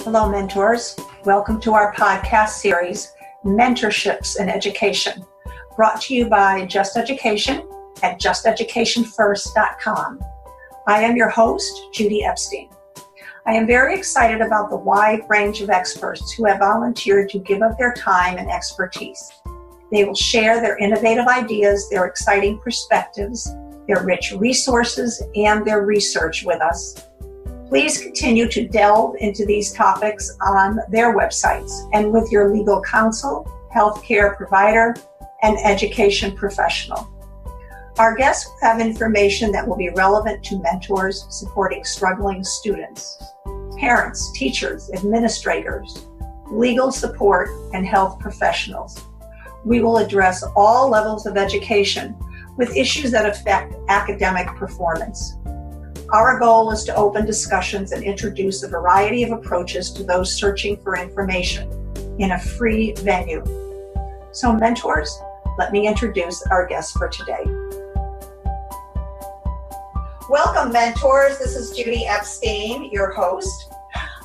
Hello, mentors. Welcome to our podcast series, Mentorships in Education, brought to you by Just Education at justeducationfirst.com. I am your host, Judith Epstein. I am very excited about the wide range of experts who have volunteered to give up their time and expertise. They will share their innovative ideas, their exciting perspectives, their rich resources, and their research with us. Please continue to delve into these topics on their websites and with your legal counsel, healthcare provider, and education professional. Our guests will have information that will be relevant to mentors supporting struggling students, parents, teachers, administrators, legal support, and health professionals. We will address all levels of education with issues that affect academic performance. Our goal is to open discussions and introduce a variety of approaches to those searching for information in a free venue. So mentors, let me introduce our guest for today. Welcome, mentors. This is Judi Epstein, your host.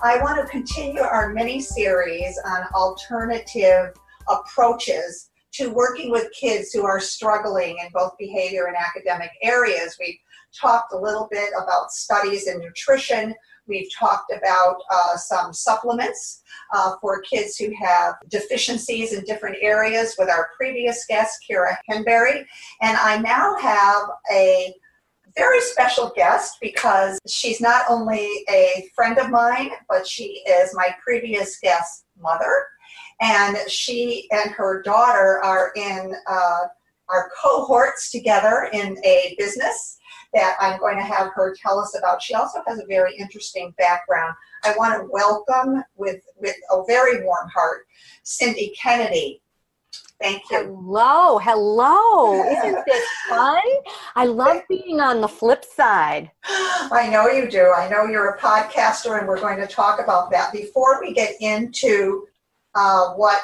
I want to continue our mini-series on alternative approaches to working with kids who are struggling in both behavior and academic areas. We've talked a little bit about studies in nutrition. We've talked about some supplements for kids who have deficiencies in different areas with our previous guest, Kira Henberry. And I now have a very special guest because she's not only a friend of mine, but she is my previous guest's mother. And she and her daughter are in our cohorts together in a business that I'm going to have her tell us about. She also has a very interesting background. I want to welcome with a very warm heart, Cindy Kennedy. Thank you. Hello. Isn't this fun? I love being on the flip side. I know you do. I know you're a podcaster, and we're going to talk about that. Before we get into what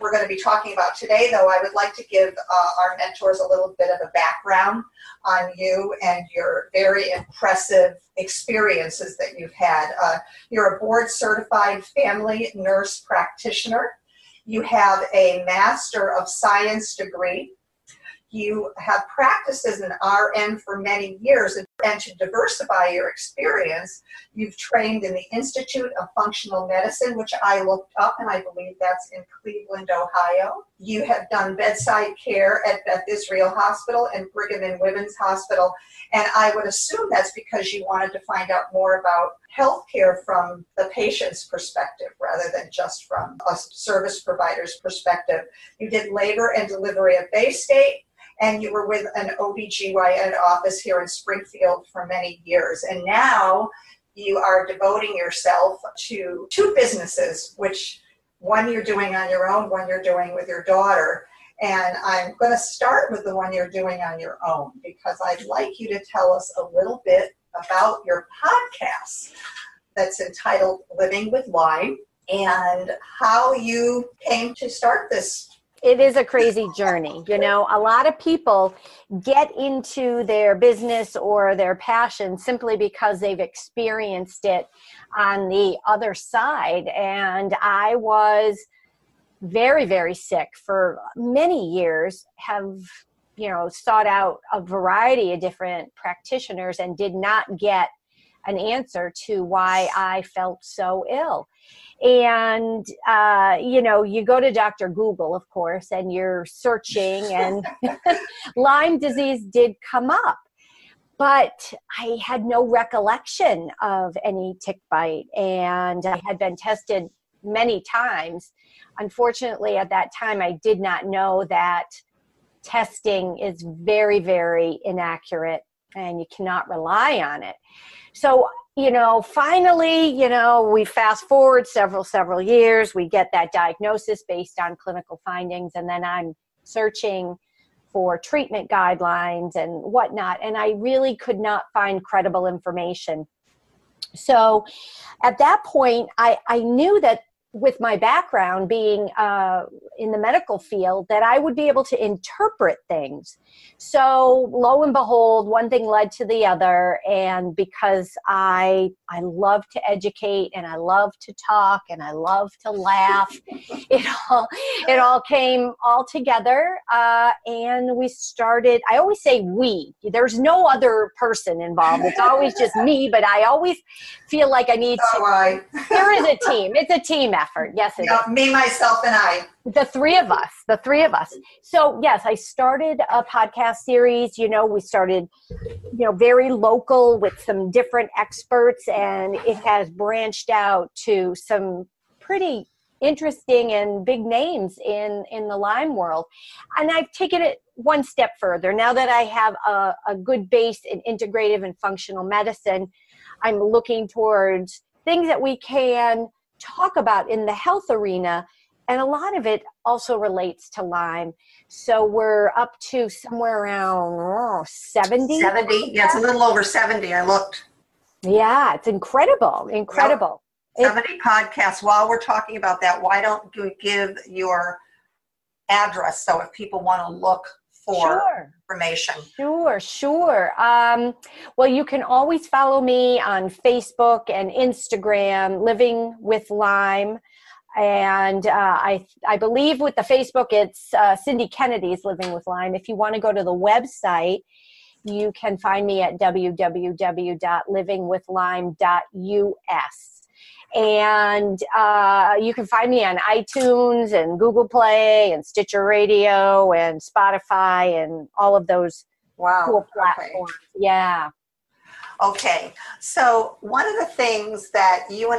we're going to be talking about today, though, I would like to give our mentors a little bit of a background on you and your very impressive experiences that you've had. You're a board-certified family nurse practitioner. You have a Master of Science degree. You have practiced as an RN for many years, and to diversify your experience, you've trained in the Institute of Functional Medicine, which I looked up, and I believe that's in Cleveland, Ohio. You have done bedside care at Beth Israel Hospital and Brigham and Women's Hospital, and I would assume that's because you wanted to find out more about healthcare from the patient's perspective rather than just from a service provider's perspective. You did labor and delivery at Bay State, and you were with an OBGYN office here in Springfield for many years. And now you are devoting yourself to two businesses, which one you're doing on your own, one you're doing with your daughter. And I'm going to start with the one you're doing on your own, because I'd like you to tell us a little bit about your podcast that's entitled Living With Lyme and how you came to start this. It is a crazy journey. You know, a lot of people get into their business or their passion simply because they've experienced it on the other side. And I was very, very sick for many years, have, sought out a variety of different practitioners and did not get an answer to why I felt so ill. And, you go to Dr. Google, of course, and you're searching, and Lyme disease did come up. But I had no recollection of any tick bite, and I had been tested many times. Unfortunately, at that time, I did not know that testing is very, very inaccurate, and you cannot rely on it. So, finally, we fast forward several years, we get that diagnosis based on clinical findings, and then I'm searching for treatment guidelines and whatnot, and I really could not find credible information. So at that point, I knew that with my background being in the medical field, that I would be able to interpret things. So lo and behold, one thing led to the other. And because I love to educate, and I love to talk, and I love to laugh, it all came all together. And we started, I always say we, there's no other person involved. It's always just me, but I always feel like I need to. There is a team. It's a team effort. Yes, it is. Me, myself, and I. The three of us. So yes, I started a podcast series. We started, very local with some different experts, and it has branched out to some pretty interesting and big names in the Lyme world. And I've taken it one step further. Now that I have a good base in integrative and functional medicine, I'm looking towards things that we can talk about in the health arena, and a lot of it also relates to Lyme. So we're up to somewhere around 70. 70, yeah, it's a little over 70. I looked. Yeah, it's incredible. Well, 70 podcasts. While we're talking about that, why don't you give your address so if people want to look for information? Sure. Well, you can always follow me on Facebook and Instagram, Living with Lyme. And I believe with the Facebook, it's Cindy Kennedy's Living with Lyme. If you want to go to the website, you can find me at www.livingwithlyme.us. And you can find me on iTunes and Google Play and Stitcher Radio and Spotify and all of those cool platforms. Okay. Yeah. Okay. So one of the things that you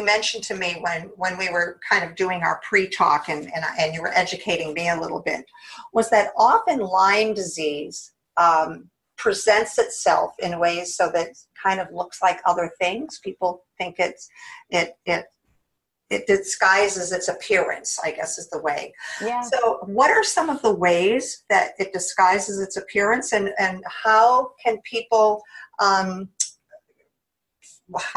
mentioned to me when we were kind of doing our pre-talk and you were educating me a little bit, was that often Lyme disease presents itself in ways so that it kind of looks like other things. People think it disguises its appearance, I guess is the way. Yeah. So what are some of the ways that it disguises its appearance, and how can people, how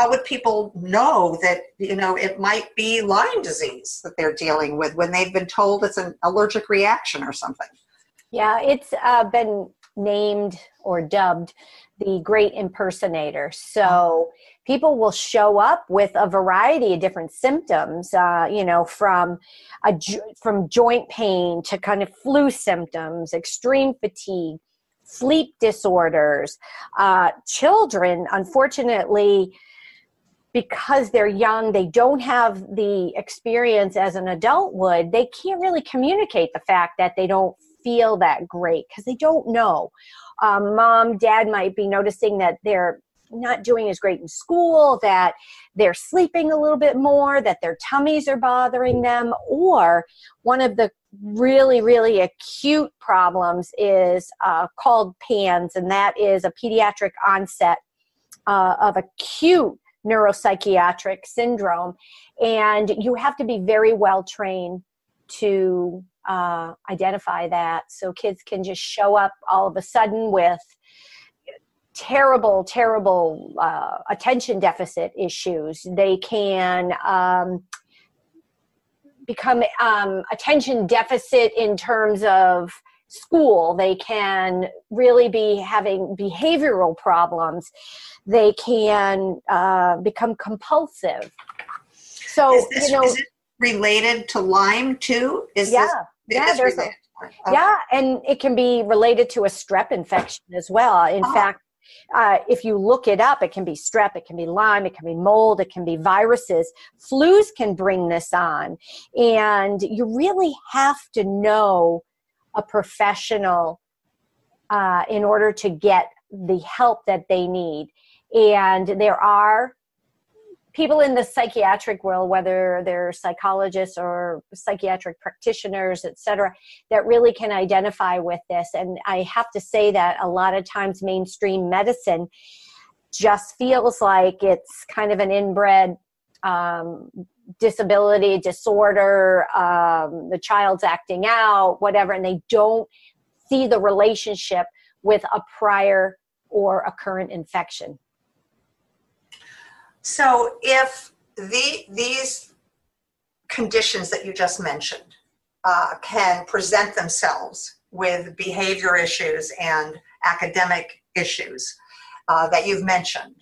would people know that, it might be Lyme disease that they're dealing with when they've been told it's an allergic reaction or something? Yeah, it's been named or dubbed the great impersonator. So people will show up with a variety of different symptoms, from joint pain to kind of flu symptoms, extreme fatigue, sleep disorders. Children, unfortunately, because they're young, they don't have the experience as an adult would. They can't really communicate the fact that they don't feel that great because they don't know. Mom, dad might be noticing that they're not doing as great in school, that they're sleeping a little bit more, that their tummies are bothering them, or one of the really, really acute problems is called PANS, and that is a pediatric onset of acute neuropsychiatric syndrome. And you have to be very well trained to identify that. So kids can just show up all of a sudden with terrible attention deficit issues. They can become attention deficit in terms of school. They can really be having behavioral problems. They can become compulsive. So, is it related to Lyme too? Okay. Yeah, and it can be related to a strep infection as well. In fact, if you look it up, it can be strep, it can be Lyme, it can be mold, it can be viruses. Flus can bring this on. And you really have to know a professional in order to get the help that they need. And there are people in the psychiatric world, whether they're psychologists or psychiatric practitioners, et cetera, that really can identify with this. And I have to say that a lot of times mainstream medicine just feels like it's kind of an inbred disability, disorder, the child's acting out, whatever, and they don't see the relationship with a prior or a current infection. So if these conditions that you just mentioned can present themselves with behavior issues and academic issues that you've mentioned.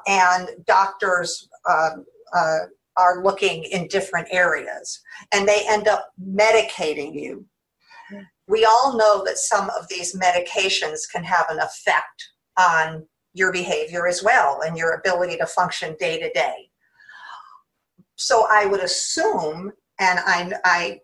And doctors are looking in different areas, and they end up medicating you. We all know that some of these medications can have an effect on your behavior as well and your ability to function day to day. So I would assume, and I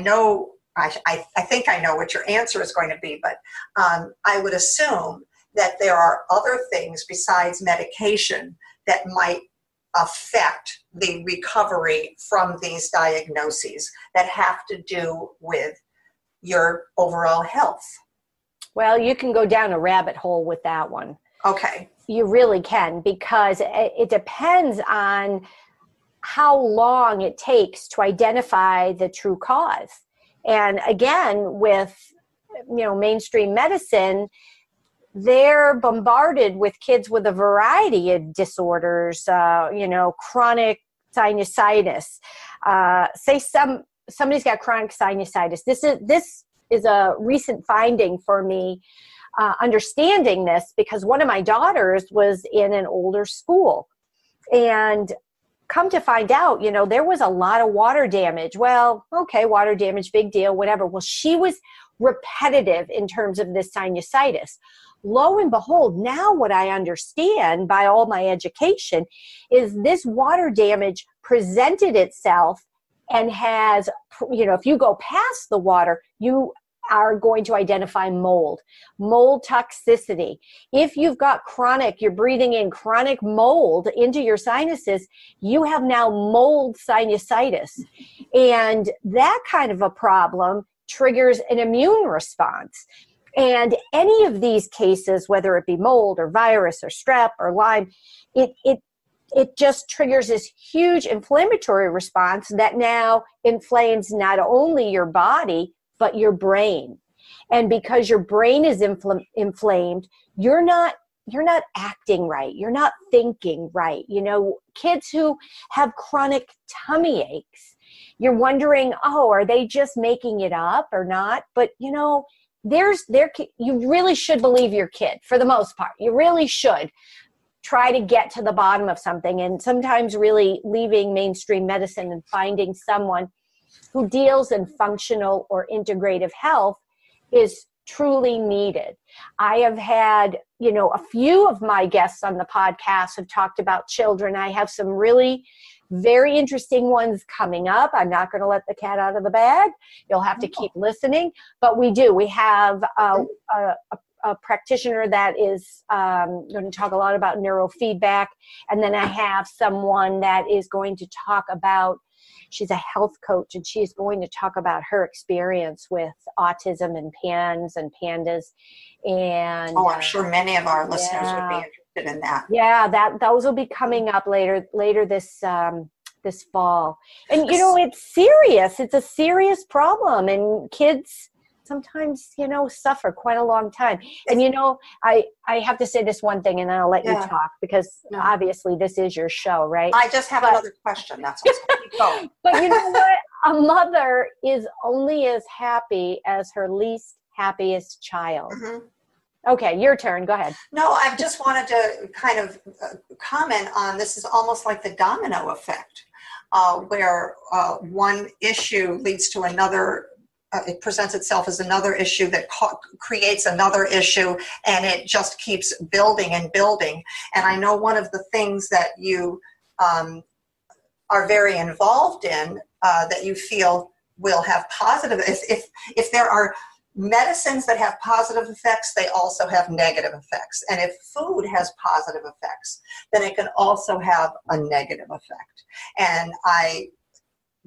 know, I think I know what your answer is going to be, but I would assume that there are other things besides medication that might affect the recovery from these diagnoses that have to do with your overall health. Well, you can go down a rabbit hole with that one. Okay. You really can, because it depends on how long it takes to identify the true cause. And again, with mainstream medicine, they're bombarded with kids with a variety of disorders, chronic sinusitis. Say somebody's got chronic sinusitis. This is a recent finding for me, understanding this, because one of my daughters was in an older school, and come to find out, there was a lot of water damage. Well, okay, water damage, big deal, whatever. Well, she was repetitive in terms of this sinusitis. Lo and behold, now what I understand by all my education is this water damage presented itself and has, if you go past the water, you are going to identify mold toxicity. If you've got you're breathing in chronic mold into your sinuses, you have now mold sinusitis. And that kind of a problem triggers an immune response. And any of these cases, whether it be mold or virus or strep or Lyme, it just triggers this huge inflammatory response that now inflames not only your body, but your brain. And because your brain is inflamed, you're not acting right. You're not thinking right. Kids who have chronic tummy aches, you're wondering, are they just making it up or not? But you really should believe your kid for the most part. You really should try to get to the bottom of something. And sometimes really leaving mainstream medicine and finding someone who deals in functional or integrative health is truly needed. I have had, a few of my guests on the podcast have talked about children. I have some really very interesting ones coming up. I'm not going to let the cat out of the bag. You'll have to keep listening. But we have a practitioner that is going to talk a lot about neurofeedback. And then I have someone that is going to talk about, she's a health coach, and she's going to talk about her experience with autism and PANS and PANDAS. And I'm sure many of our listeners would be interested in that. Yeah, those will be coming up later this this fall. And it's serious. It's a serious problem, and kids sometimes suffer quite a long time. And I have to say this one thing, and then I'll let you talk, because obviously this is your show, right? I just have another question. That's all. But you know what? A mother is only as happy as her least happiest child. Mm-hmm. Okay, your turn. Go ahead. No, I just wanted to kind of comment on, this is almost like the domino effect, where one issue leads to another. It presents itself as another issue that creates another issue, and it just keeps building and building. And I know one of the things that you are very involved in, that you feel will have positive, if there are medicines that have positive effects, they also have negative effects. And if food has positive effects, then it can also have a negative effect. And I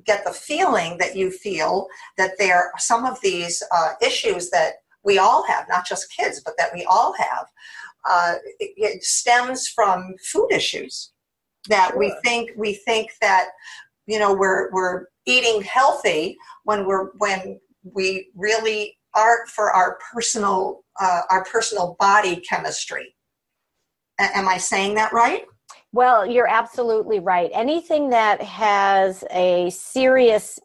get the feeling that you feel that there are some of these issues that we all have, not just kids, but that we all have, it stems from food issues. That we think that we're eating healthy when we really aren't for our personal body chemistry. Am I saying that right? Well, you're absolutely right. Anything that has a serious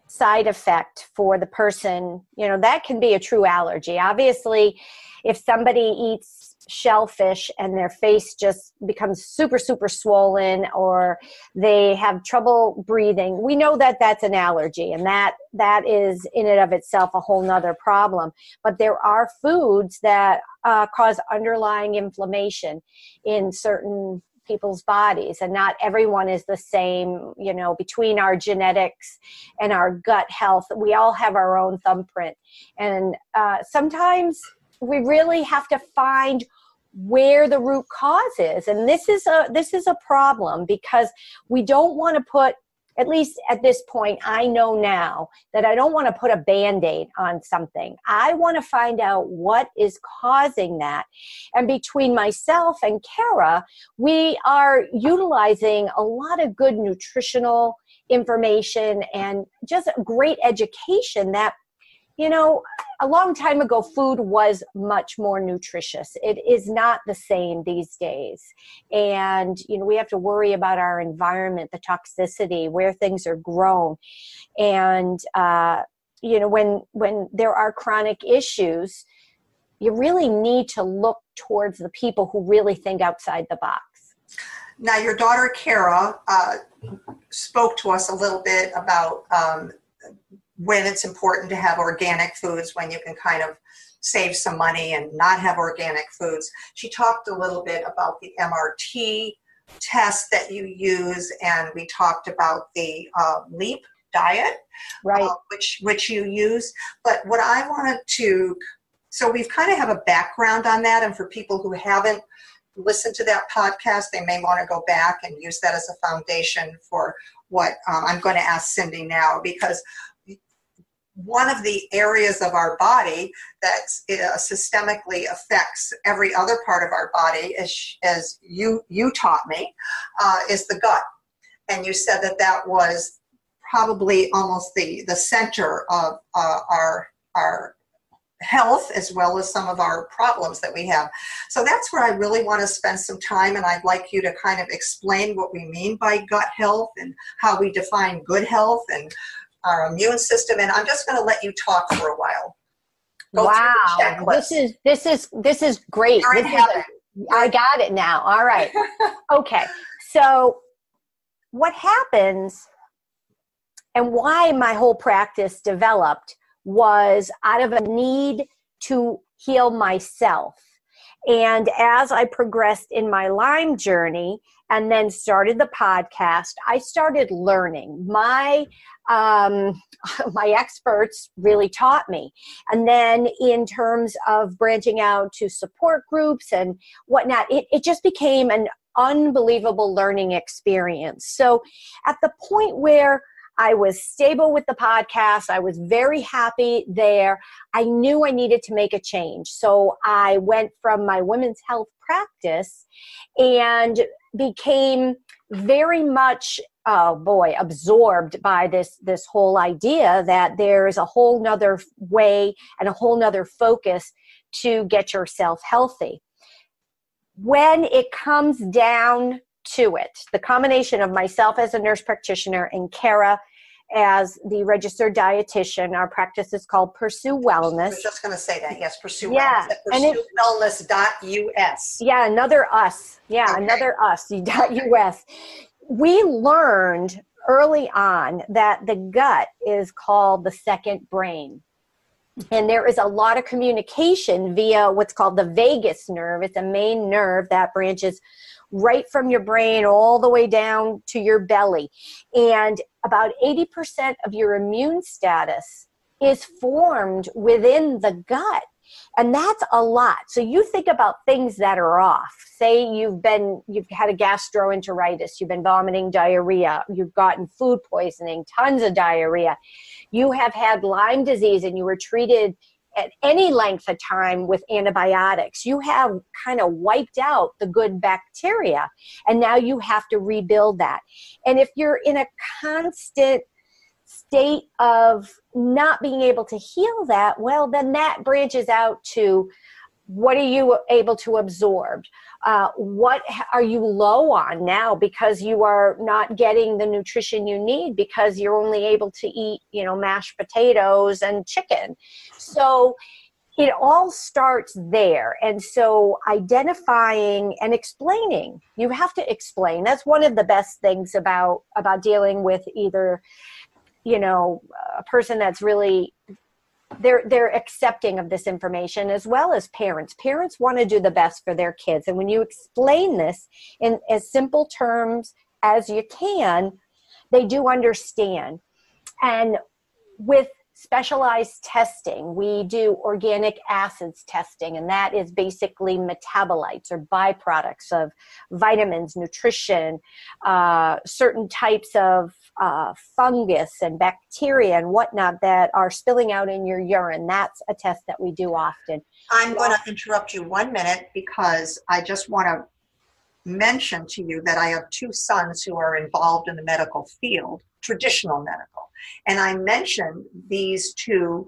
side effect for the person, that can be a true allergy. Obviously, if somebody eats shellfish and their face just becomes super, super swollen, or they have trouble breathing, we know that that's an allergy, and that is in and of itself a whole nother problem. But there are foods that cause underlying inflammation in certain people's bodies, and not everyone is the same. Between our genetics and our gut health, we all have our own thumbprint, and sometimes we really have to find where the root cause is. And this is a problem, because we don't want to put, at least at this point, I know now that I don't want to put a Band-Aid on something. I want to find out what is causing that. And between myself and Kara, we are utilizing a lot of good nutritional information and just great education that, a long time ago, food was much more nutritious. It is not the same these days. And, we have to worry about our environment, the toxicity, where things are grown. And, when there are chronic issues, you really need to look towards the people who really think outside the box. Now, your daughter, Kara, spoke to us a little bit about when it's important to have organic foods, when you can kind of save some money and not have organic foods. She talked a little bit about the MRT test that you use, and we talked about the LEAP diet, right, which you use. But what I wanted to, so we've kind of have a background on that, and for people who haven't listened to that podcast, they may want to go back and use that as a foundation for what I'm going to ask Cindy now, because one of the areas of our body that systemically affects every other part of our body, as you taught me, is the gut. And you said that was probably almost the center of our health, as well as some of our problems that we have. So that's where I really want to spend some time, and I'd like you to kind of explain what we mean by gut health and how we define good health and our immune system. And I'm just going to let you talk for a while. Wow, this is great. I got it now. All right. Okay. So what happens, and why my whole practice developed, was out of a need to heal myself. And as I progressed in my Lyme journey and then started the podcast, I started learning. My experts really taught me. And then in terms of branching out to support groups and whatnot, it just became an unbelievable learning experience. So at the point where I was stable with the podcast, I was very happy there, I knew I needed to make a change. So I went from my women's health practice and became very much absorbed by this whole idea that there's a whole nother way and a whole nother focus to get yourself healthy. When it comes down to it, the combination of myself as a nurse practitioner and Kara as the registered dietitian, our practice is called Pursue Wellness. I was just going to say that. Yes, Pursue Wellness. PursueWellness.us. Yeah, another us. Yeah, okay. Another us.us. We learned early on that the gut is called the second brain. And there is a lot of communication via what's called the vagus nerve. It's a main nerve that branches right from your brain all the way down to your belly. And about 80% of your immune status is formed within the gut. And that's a lot. So you think about things that are off. Say you've had a gastroenteritis, you've been vomiting diarrhea, you've gotten food poisoning, tons of diarrhea. You have had Lyme disease and you were treated at any length of time with antibiotics. You have kind of wiped out the good bacteria, and now you have to rebuild that. And if you're in a constant state of not being able to heal that, well, then that branches out to what are you able to absorb? What are you low on now because you are not getting the nutrition you need because you're only able to eat, mashed potatoes and chicken. So it all starts there. And so identifying and explaining, you have to explain. That's one of the best things about dealing with either, a person that's really, they're accepting of this information, as well as parents. Parents want to do the best for their kids. And when you explain this in as simple terms as you can, they do understand. And with specialized testing, we do organic acids testing, and that is basically metabolites or byproducts of vitamins, nutrition, certain types of fungus and bacteria and whatnot that are spilling out in your urine. That's a test that we do often. I'm going to interrupt you 1 minute because I just want to mention to you that I have 2 sons who are involved in the medical field, traditional medical. And I mentioned these 2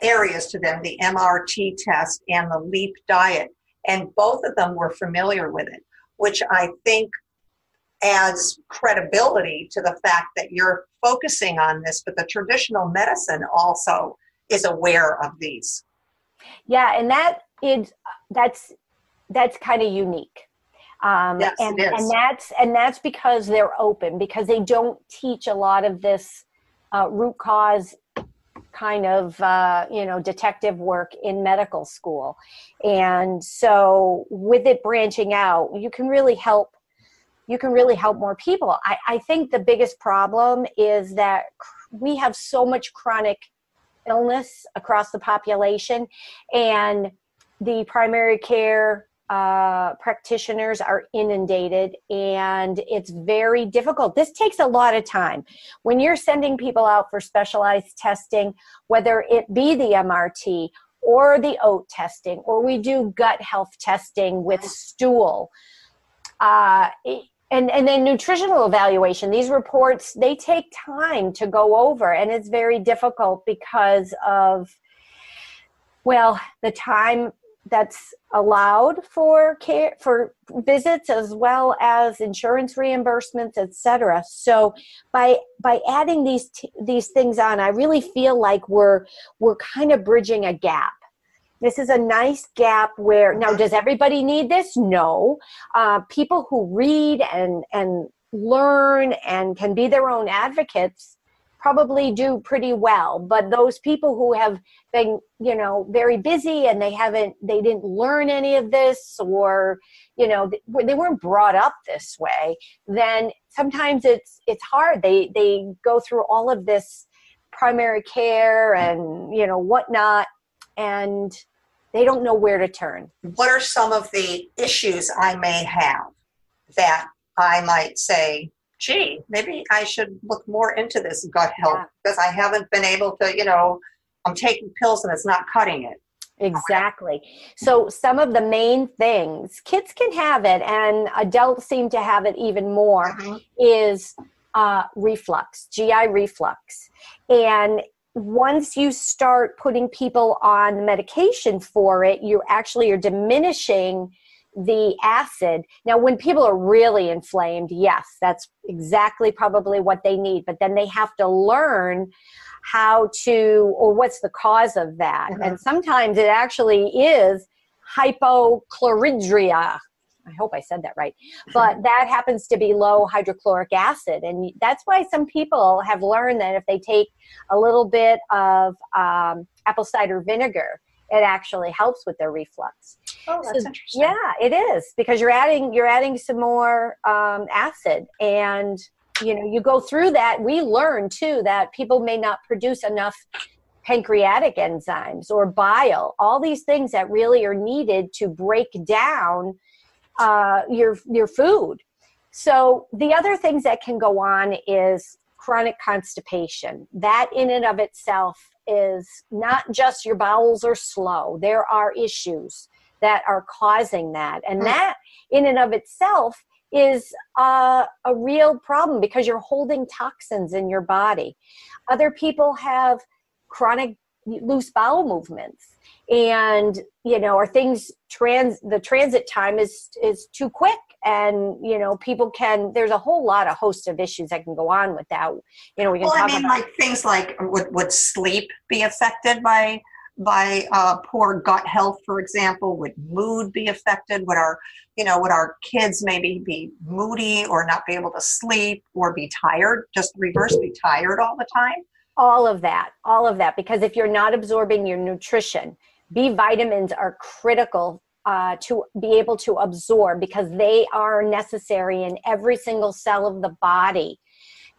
areas to them, the MRT test and the LEAP diet. And both of them were familiar with it, which I think adds credibility to the fact that you're focusing on this, but the traditional medicine also is aware of these. Yeah, and that's kind of unique. Yes, it is. And that's because they're open, because they don't teach a lot of this root cause kind of detective work in medical school. And so with it branching out, you can really help more people. I think the biggest problem is that we have so much chronic illness across the population, and the primary care practitioners are inundated, and it's very difficult. This takes a lot of time. When you're sending people out for specialized testing, whether it be the MRT or the OAT testing, or we do gut health testing with stool, and then nutritional evaluation, these reports, they take time to go over, and it's very difficult because of, the time that's allowed for care, for visits, as well as insurance reimbursements, etc. So by adding these things on, I really feel like we're kind of bridging a gap. This is a nice gap where, now, does everybody need this? No. People who read and learn and can be their own advocates probably do pretty well. But those people who have been, very busy and they didn't learn any of this, or, they weren't brought up this way, then sometimes it's hard. They go through all of this primary care and, whatnot, and they don't know where to turn. What are some of the issues I may have that I might say, gee, maybe I should look more into this gut health, because I haven't been able to, I'm taking pills and it's not cutting it. Exactly. So some of the main things, kids can have it and adults seem to have it even more, is reflux, GI reflux. And once you start putting people on medication for it, you're diminishing the acid. Now, when people are really inflamed, yes, that's exactly probably what they need. But then they have to learn or what's the cause of that. And sometimes it actually is hypochloridria. I hope I said that right. But that happens to be low hydrochloric acid. And that's why some people have learned that if they take a little bit of apple cider vinegar, it actually helps with their reflux. Oh, that's interesting. Yeah, it is, because you're adding some more acid, and you go through that. We learn too that people may not produce enough pancreatic enzymes or bile, all these things that really are needed to break down your food. So the other things that can go on is chronic constipation. That in and of itself is not just your bowels are slow. There are issues that are causing that. And that in and of itself is a real problem, because you're holding toxins in your body. Other people have chronic loose bowel movements, and or things the transit time is too quick, and people there's a whole lot of host of issues that can go on with that. We can talk about like things like would sleep be affected by poor gut health, for example? Would mood be affected? Would our kids maybe be moody or not be able to sleep or be tired, just reverse, be tired all the time? All of that, because if you're not absorbing your nutrition, B vitamins are critical to be able to absorb, because they are necessary in every single cell of the body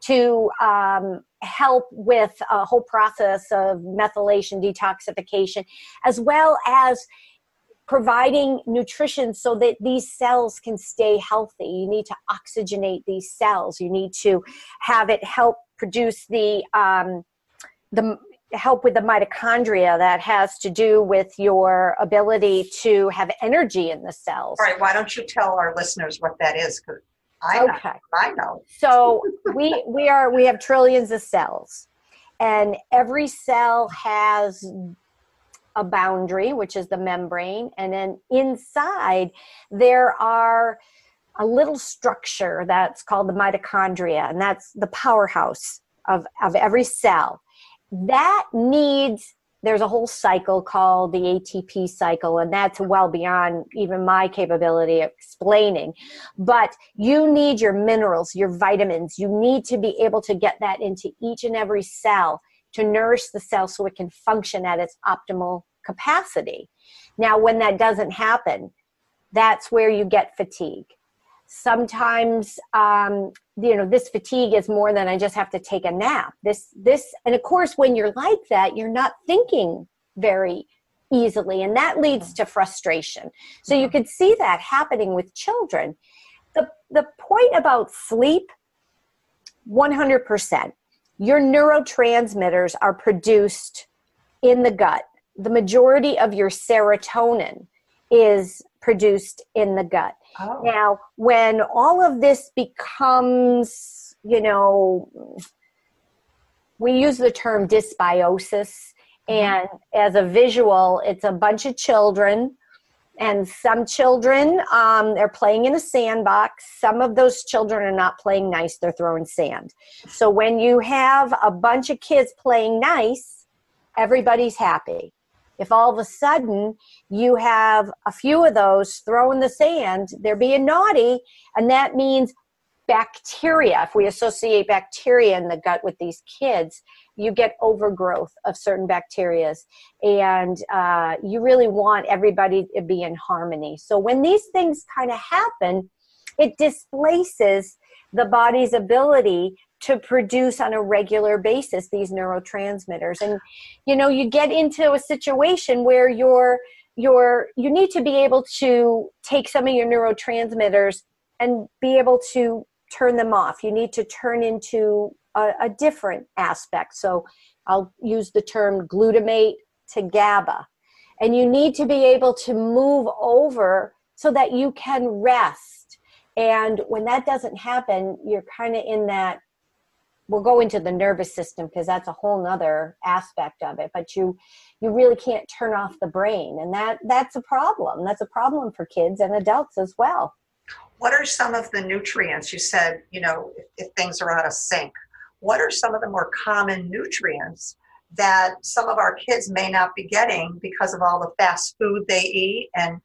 to help with a whole process of methylation, detoxification, as well as providing nutrition so that these cells can stay healthy. You need to oxygenate these cells. You need to have it help produce the help with the mitochondria that has to do with your ability to have energy in the cells. All right, why don't you tell our listeners what that is? Because I know. So we have trillions of cells, and every cell has a boundary, which is the membrane, and then inside there are a little structure that's called the mitochondria, and that's the powerhouse of every cell. That needs, there's a whole cycle called the ATP cycle, and that's well beyond even my capability of explaining. But you need your minerals, your vitamins. You need to be able to get that into each and every cell to nourish the cell so it can function at its optimal capacity. Now, when that doesn't happen, that's where you get fatigue. Sometimes, this fatigue is more than I just have to take a nap. And of course, when you're like that, you're not thinking very easily, and that leads to frustration. So you could see that happening with children. The point about sleep, 100%. Your neurotransmitters are produced in the gut. The majority of your serotonin is produced in the gut. Oh. Now, when all of this becomes, we use the term dysbiosis, and as a visual, it's a bunch of children, and some children, they're playing in a sandbox. Some of those children are not playing nice, they're throwing sand. So when you have a bunch of kids playing nice, everybody's happy. If all of a sudden you have a few of those throwing the sand, they're being naughty, and that means bacteria. If we associate bacteria in the gut with these kids, you get overgrowth of certain bacteria, and you really want everybody to be in harmony. So when these things kind of happen, it displaces the body's ability to produce on a regular basis these neurotransmitters. And, you get into a situation where you need to be able to take some of your neurotransmitters and be able to turn them off. You need to turn into a different aspect. So I'll use the term glutamate to GABA. And you need to be able to move over so that you can rest. And when that doesn't happen, you're kind of in that, we'll go into the nervous system because that's a whole nother aspect of it, but you really can't turn off the brain. And that's a problem. That's a problem for kids and adults as well. What are some of the nutrients? You said, if things are out of sync, what are some of the more common nutrients that some of our kids may not be getting because of all the fast food they eat, and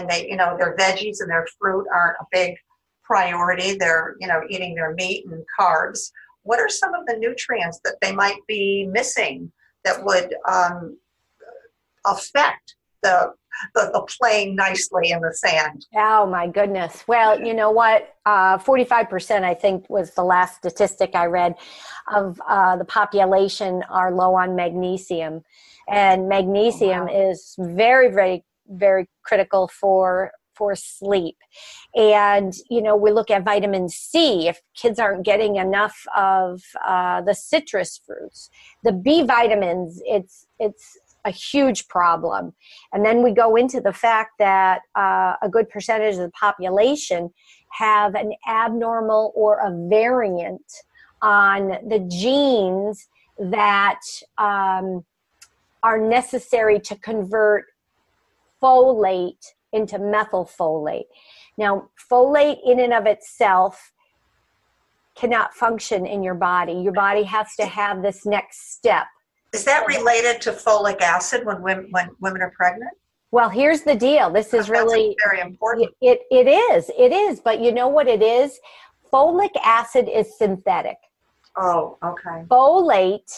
they, their veggies and their fruit aren't a big priority. They're, eating their meat and carbs. What are some of the nutrients that they might be missing that would affect the playing nicely in the sand? Oh my goodness. Well, you know what? 45%, I think, was the last statistic I read of the population are low on magnesium. And magnesium is very, very, very critical for sleep. And, we look at vitamin C. If kids aren't getting enough of the citrus fruits, the B vitamins, it's a huge problem. And then we go into the fact that a good percentage of the population have an abnormal or a variant on the genes that are necessary to convert folate into methylfolate. Now, folate in and of itself cannot function in your body. Your body has to have this next step. Is that related to folic acid when women are pregnant? Well, here's the deal. This is really very important. It is. But you know what it is? Folic acid is synthetic. Oh, okay. Folate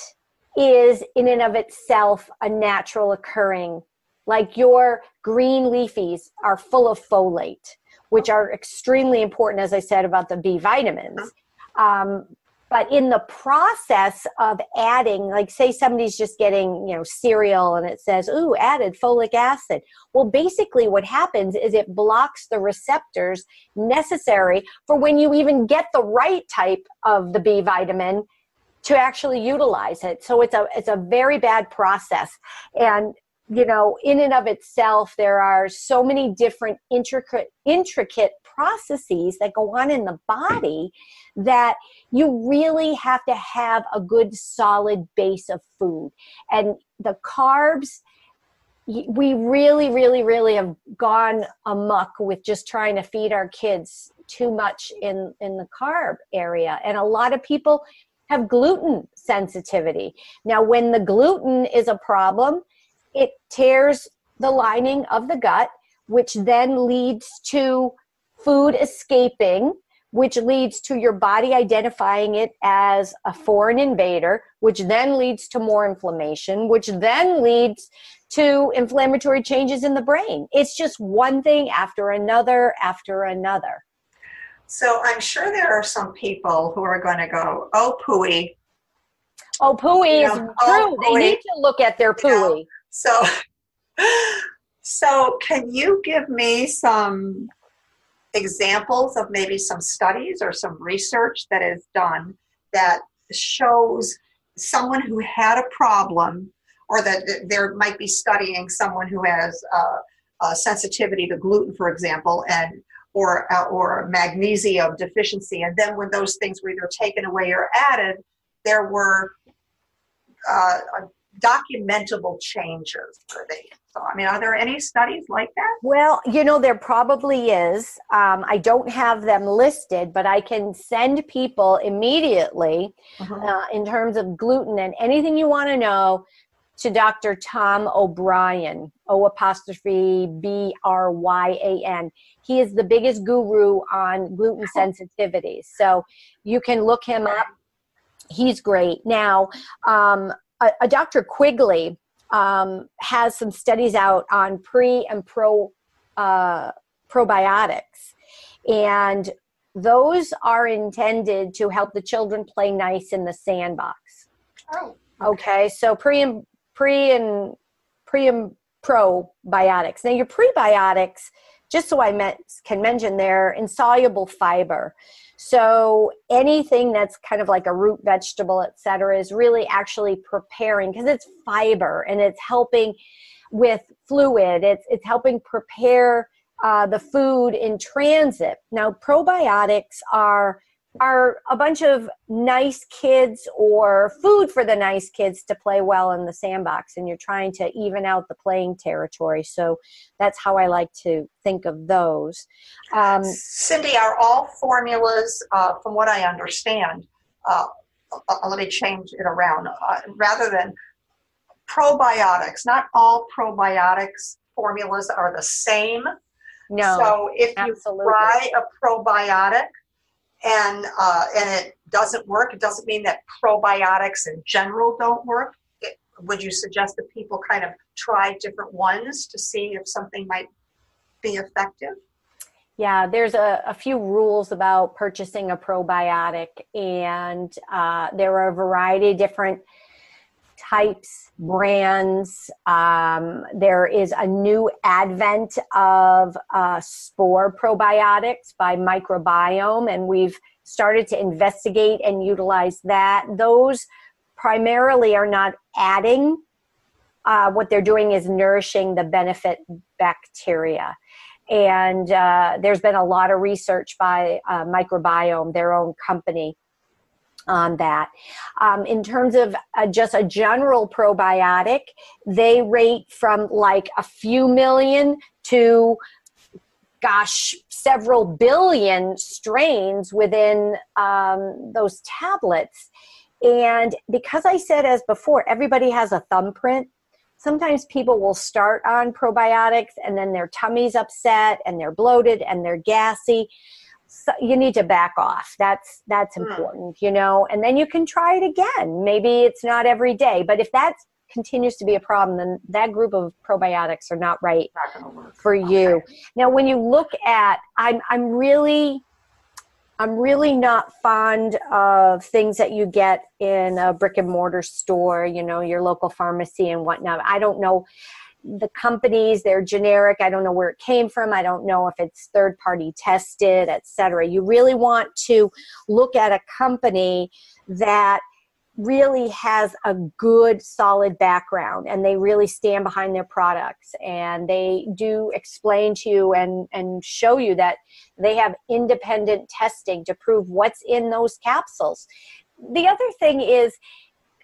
is in and of itself a natural occurring. Like your green leafies are full of folate, which are extremely important, as I said, about the B vitamins. But in the process of adding, like say somebody's just getting, cereal and it says, ooh, added folic acid. Well, basically what happens is it blocks the receptors necessary for when you even get the right type of the B vitamin to actually utilize it. So it's a very bad process. And in and of itself, there are so many different intricate processes that go on in the body that you really have to have a good solid base of food. And the carbs, we really have gone amok with just trying to feed our kids too much in the carb area. And a lot of people have gluten sensitivity. Now, when the gluten is a problem, it tears the lining of the gut, which then leads to food escaping, which leads to your body identifying it as a foreign invader, which then leads to more inflammation, which then leads to inflammatory changes in the brain. It's just one thing after another after another. So I'm sure there are some people who are going to go, oh, pooey. Oh, pooey is true. Pooey. They need to look at their pooey. So can you give me some examples of maybe some studies or some research that is done that shows someone who had a problem, or that there might be studying someone who has a sensitivity to gluten, for example, or magnesium deficiency, and then when those things were either taken away or added, there were documentable changes. So, are there any studies like that? Well, there probably is. I don't have them listed, but I can send people immediately in terms of gluten and anything you want to know to Dr. Tom O'Brien, O''Bryan. He is the biggest guru on gluten sensitivity. So you can look him up. He's great. Now, a Dr. Quigley has some studies out on pre and probiotics. And those are intended to help the children play nice in the sandbox. Oh. Okay. So pre and probiotics. Now your prebiotics, just so I can mention, they're insoluble fiber. So anything that's kind of like a root vegetable, et cetera, is really actually preparing, because it's fiber and it's helping with fluid. It's helping prepare the food in transit. Now, probiotics are a bunch of nice kids, or food for the nice kids to play well in the sandbox, and you're trying to even out the playing territory. So that's how I like to think of those. Cindy, are all formulas, from what I understand, let me change it around, rather than probiotics, not all probiotics formulas are the same. No. So if absolutely. You try a probiotic and it doesn't work, it doesn't mean that probiotics in general don't work. Would you suggest that people kind of try different ones to see if something might be effective? Yeah, there's a few rules about purchasing a probiotic, and there are a variety of different types, brands. There is a new advent of spore probiotics by Microbiome, and we've started to investigate and utilize that. Those primarily are not adding. What they're doing is nourishing the benefit bacteria. And there's been a lot of research by Microbiome, their own company, on that. In terms of just a general probiotic, they rate from like a few million to, gosh, several billion strains within those tablets. And because I said, as before, everybody has a thumbprint. Sometimes people will start on probiotics and then their tummy's upset and they're bloated and they're gassy. So you need to back off. That's important, you know, and then you can try it again. Maybe it's not every day, but if that continues to be a problem, then that group of probiotics are not right for you. Okay. Now, when you look at, I'm really not fond of things that you get in a brick and mortar store, you know, your local pharmacy and whatnot. I don't know the companies, they're generic. I don't know where it came from. I don't know if it's third party tested, et cetera. You really want to look at a company that really has a good, solid background, and they really stand behind their products, and they do explain to you and show you that they have independent testing to prove what's in those capsules. The other thing is,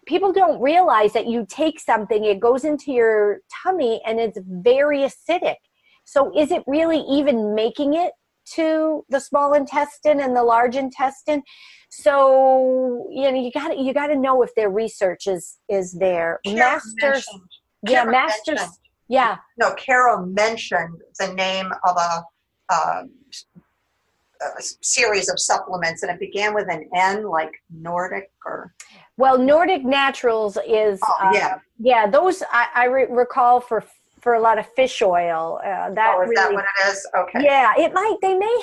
people don't realize that you take something, it goes into your tummy, and it's very acidic. So is it really even making it to the small intestine and the large intestine? So, you know, you got to know if their research is there. Carol mentioned the name of a series of supplements, and it began with an N, like Nordic or. Well, Nordic Naturals is, those I recall for a lot of fish oil. Is that what it is? Okay. Yeah, it might. They may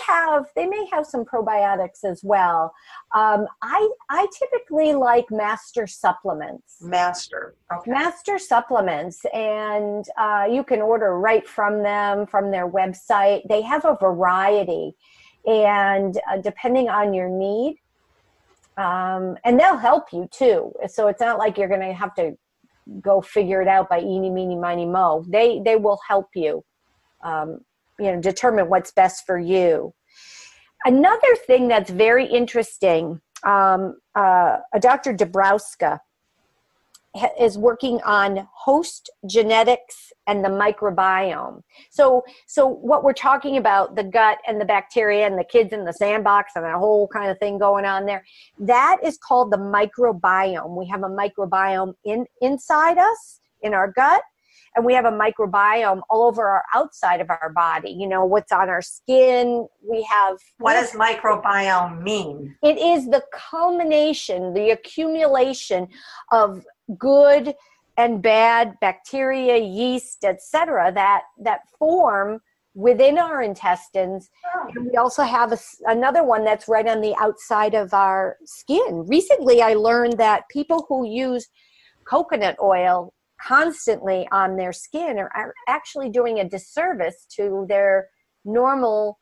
have some probiotics as well. I typically like Master supplements. Master. Okay. Master supplements, and you can order right from them, from their website. They have a variety, and depending on your need, and they'll help you too. So it's not like you're going to have to go figure it out by eeny, meeny, miny, mo. They will help you, determine what's best for you. Another thing that's very interesting, Dr. Dabrowska is working on host genetics and the microbiome. So what we're talking about, the gut and the bacteria and the kids in the sandbox and a whole kind of thing going on there, that is called the microbiome. We have a microbiome inside us, in our gut, and we have a microbiome all over our outside of our body. You know, what's on our skin. What does microbiome mean? It is the culmination, the accumulation of good and bad bacteria, yeast, etc., that form within our intestines. Oh. And we also have another one that's right on the outside of our skin. Recently, I learned that people who use coconut oil constantly on their skin are actually doing a disservice to their normal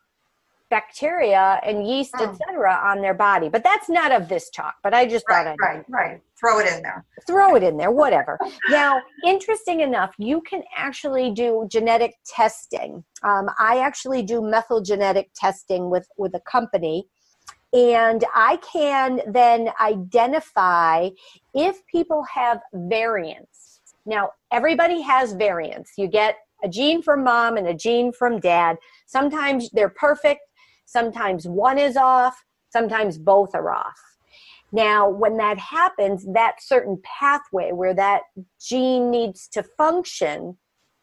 bacteria and yeast, etc., on their body. But that's not of this talk, but I just thought Right. Throw it in there. Throw it in there, whatever. Now, interesting enough, you can actually do genetic testing. I actually do methyl genetic testing with a company, and I can then identify if people have variants. Now, everybody has variants. You get a gene from mom and a gene from dad. Sometimes they're perfect. Sometimes one is off. Sometimes both are off. Now, when that happens, that certain pathway where that gene needs to function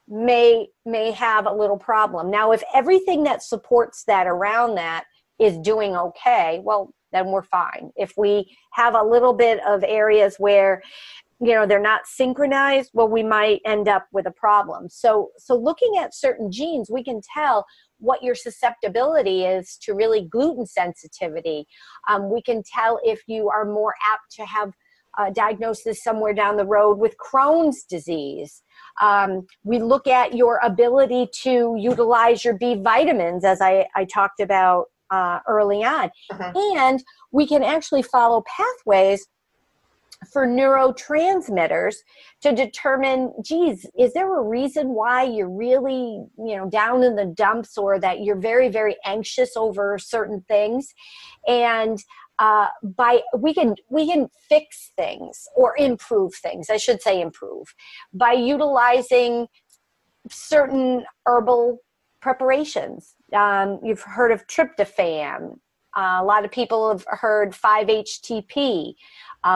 may have a little problem. Now, if everything that supports that around that is doing okay, well, then we're fine. If we have a little bit of areas where, you know, they're not synchronized, well, we might end up with a problem. So looking at certain genes, we can tell what your susceptibility is to really gluten sensitivity. We can tell if you are more apt to have a diagnosis somewhere down the road with Crohn's disease. We look at your ability to utilize your B vitamins, as I talked about early on. And we can actually follow pathways for neurotransmitters to determine, geez, is there a reason why you're really, down in the dumps, or that you're very, very anxious over certain things? And we can fix things or improve things. I should say improve by utilizing certain herbal preparations. You've heard of tryptophan. A lot of people have heard 5-HTP.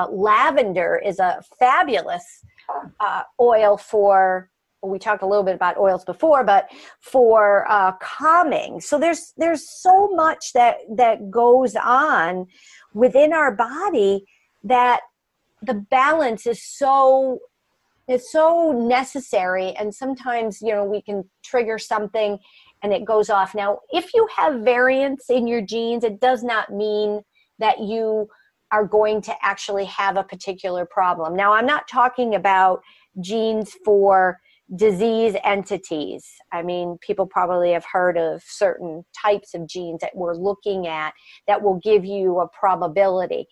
Lavender is a fabulous oil for, we talked a little bit about oils before, but for calming. So there's so much that goes on within our body that the balance is so necessary. And sometimes, we can trigger something and it goes off. Now, if you have variants in your genes, it does not mean that you are going to actually have a particular problem. Now, I'm not talking about genes for disease entities. I mean, people probably have heard of certain types of genes that we're looking at that will give you a probability.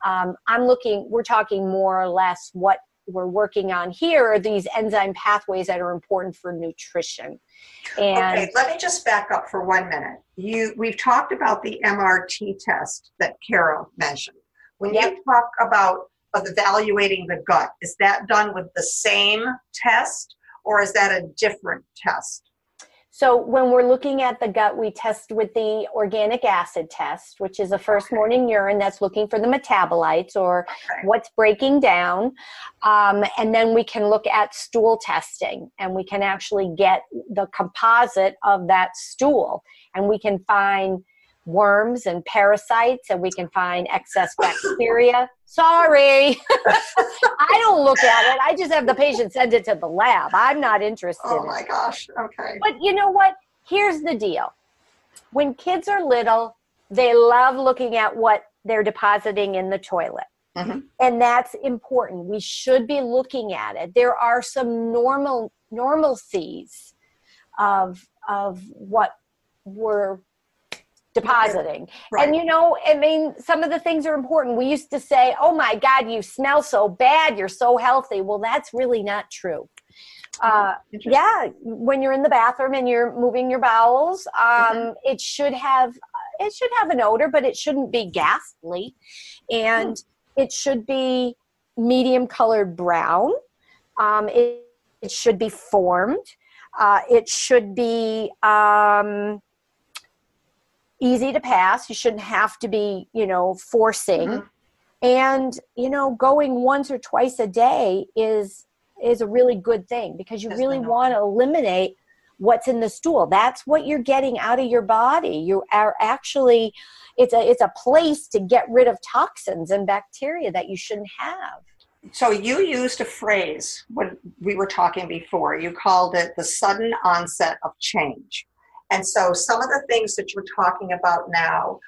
We're talking more or less what we're working on here are these enzyme pathways that are important for nutrition. And okay, let me just back up for 1 minute. We've talked about the MRT test that Carol mentioned. When you talk about evaluating the gut, is that done with the same test or is that a different test? So when we're looking at the gut, we test with the organic acid test, which is a first morning urine that's looking for the metabolites or what's breaking down. And then we can look at stool testing, and we can actually get the composite of that stool, and we can find worms and parasites, and we can find excess bacteria. Sorry. I don't look at it. I just have the patient send it to the lab. I'm not interested in it. Oh my gosh. Okay. But you know what? Here's the deal. When kids are little, they love looking at what they're depositing in the toilet. Mm-hmm. And that's important. We should be looking at it. There are some normalcies of what we're depositing. Right. And some of the things are important. We used to say, oh my God, you smell so bad, you're so healthy. Well, that's really not true. When you're in the bathroom and you're moving your bowels, it should have an odor, but it shouldn't be ghastly. And it should be medium colored brown. It should be formed. It should be easy to pass. You shouldn't have to be, forcing. Mm-hmm. And, going once or twice a day is a really good thing, because you really want to eliminate what's in the stool. That's what you're getting out of your body. You are actually, it's a place to get rid of toxins and bacteria that you shouldn't have. So you used a phrase when we were talking before. You called it the sudden onset of change. And so some of the things that you're talking about now,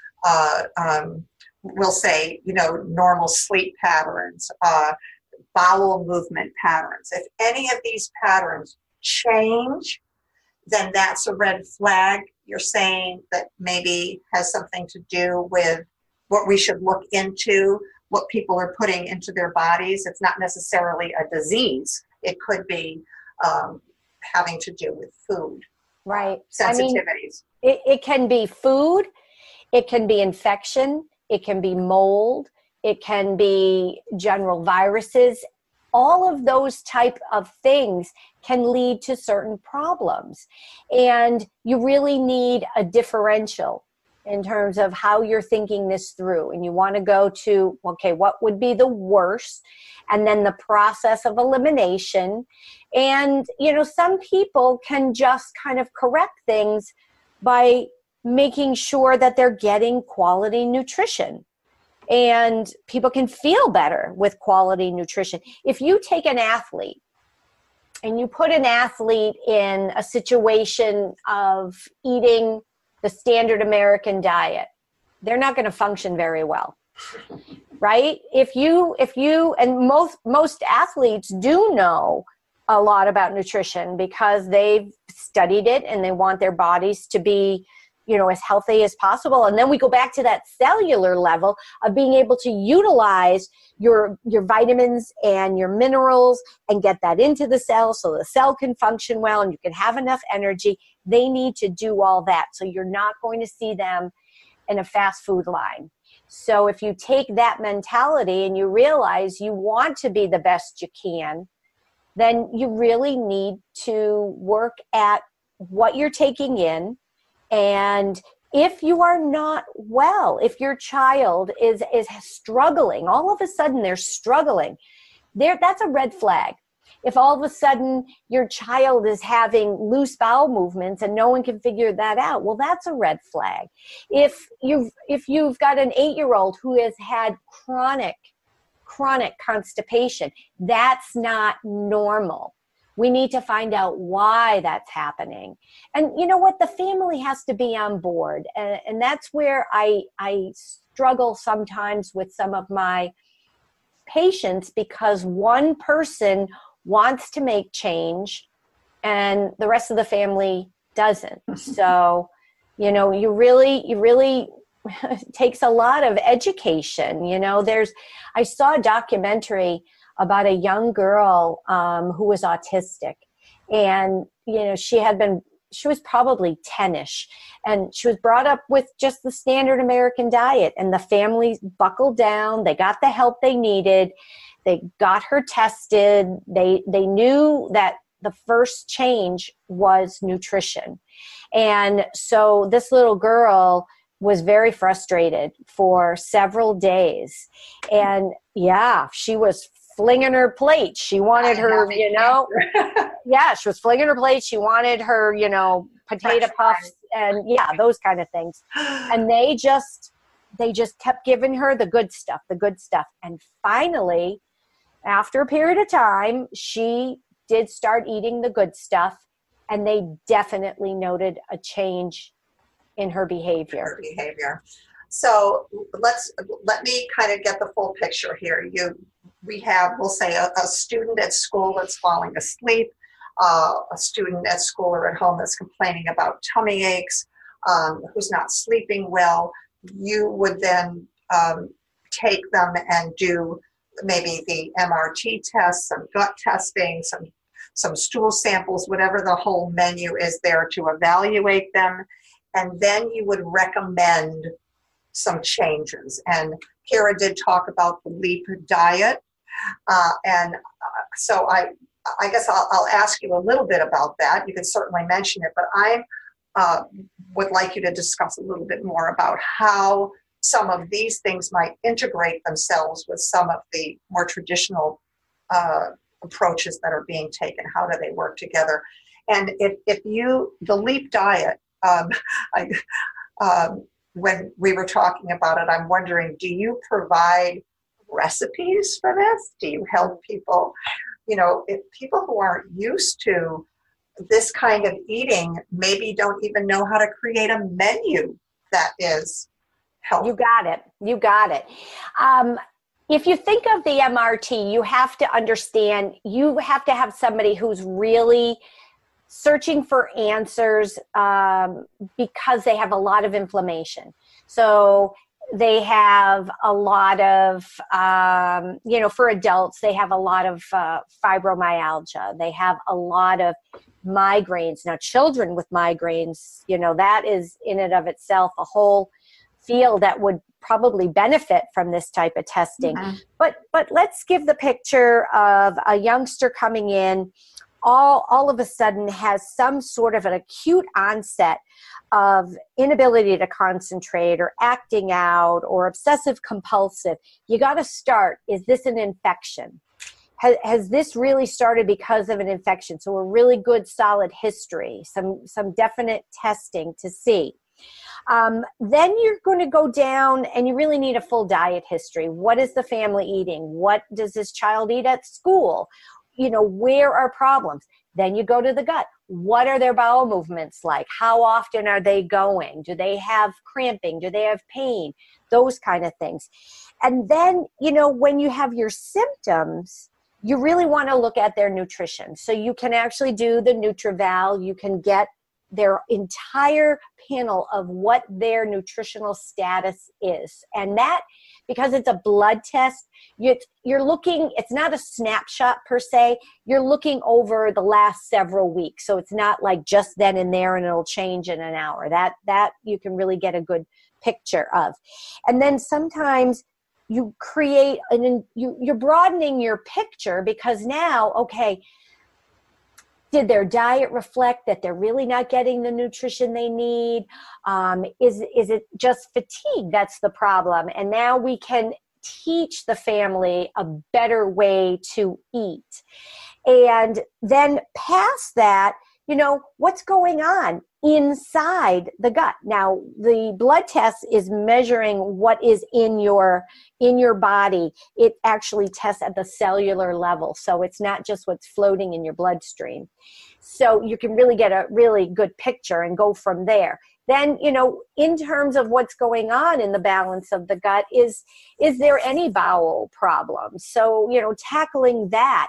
we'll say, normal sleep patterns, bowel movement patterns. If any of these patterns change, then that's a red flag. You're saying that maybe has something to do with what we should look into, what people are putting into their bodies. It's not necessarily a disease. It could be having to do with food. Right. Sensitivities. It can be food. It can be infection. It can be mold. It can be general viruses. All of those type of things can lead to certain problems. And you really need a differential in terms of how you're thinking this through. And you want to go to, okay, what would be the worst? And then the process of elimination. And, some people can just kind of correct things by making sure that they're getting quality nutrition. And people can feel better with quality nutrition. If you take an athlete and you put an athlete in a situation of eating the standard American diet, they're not going to function very well. Right? If you and most athletes do know a lot about nutrition because they've studied it and they want their bodies to be, as healthy as possible. And then we go back to that cellular level of being able to utilize your vitamins and your minerals and get that into the cell so the cell can function well and you can have enough energy. They need to do all that. So you're not going to see them in a fast food line. So if you take that mentality and you realize you want to be the best you can, then you really need to work at what you're taking in. And if you are not well, if your child is struggling, all of a sudden they're struggling, that's a red flag. If all of a sudden your child is having loose bowel movements and no one can figure that out, well, that's a red flag. If you've got an 8-year-old who has had chronic constipation, that's not normal. We need to find out why that's happening. And you know what? The family has to be on board. And that's where I struggle sometimes with some of my patients, because one person wants to make change and the rest of the family doesn't. So, you really it takes a lot of education. I saw a documentary about a young girl who was autistic, and she was probably 10ish, and she was brought up with just the standard American diet, and the family buckled down. They got the help they needed. They got her tested. They knew that the first change was nutrition. And so this little girl was very frustrated for several days. And yeah, she was flinging her plate. She wanted her, yeah, she was flinging her plate. She wanted her, potato puffs and those kind of things. And they just kept giving her the good stuff. And finally, after a period of time, she did start eating the good stuff, and they definitely noted a change in her behavior. So let me kind of get the full picture here. We'll say a student at school that's falling asleep, a student at school or at home that's complaining about tummy aches, who's not sleeping well. You would then take them and do maybe the MRT test, some gut testing, some stool samples, whatever the whole menu is there to evaluate them. And then you would recommend some changes. And Kara did talk about the LEAP diet. So I guess I'll ask you a little bit about that. You can certainly mention it, but I would like you to discuss a little bit more about how some of these things might integrate themselves with some of the more traditional approaches that are being taken. How do they work together? And the LEAP diet, when we were talking about it, I'm wondering, do you provide recipes for this? Do you help people? If people who aren't used to this kind of eating maybe don't even know how to create a menu that is healthy. You got it. If you think of the MRT, you have to understand, you have to have somebody who's really searching for answers because they have a lot of inflammation. So they have a lot of, for adults, they have a lot of fibromyalgia. They have a lot of migraines. Now, children with migraines, that is in and of itself a whole field that would probably benefit from this type of testing. Mm-hmm. But let's give the picture of a youngster coming in, all of a sudden has some sort of an acute onset of inability to concentrate or acting out or obsessive compulsive. You got to start, is this an infection? Has this really started because of an infection? So a really good solid history, some definite testing to see. Then you're going to go down and you really need a full diet history. What is the family eating? What does this child eat at school? Where are problems? Then you go to the gut. What are their bowel movements like? How often are they going? Do they have cramping? Do they have pain? Those kind of things. And then, when you have your symptoms, you really want to look at their nutrition. So you can actually do the NutriVal. You can get their entire panel of what their nutritional status is. And that, because it's a blood test, you're looking, it's not a snapshot per se, you're looking over the last several weeks. So it's not like just then and there and it'll change in an hour. That you can really get a good picture of. And then sometimes you create, you're broadening your picture because now, okay, did their diet reflect that they're really not getting the nutrition they need? Is it just fatigue that's the problem? And now we can teach the family a better way to eat. And then past that, what's going on inside the gut? Now, the blood test is measuring what is in your body. It actually tests at the cellular level. So it's not just what's floating in your bloodstream. So you can really get a really good picture and go from there. Then, in terms of what's going on in the balance of the gut, is there any bowel problems? So, tackling that.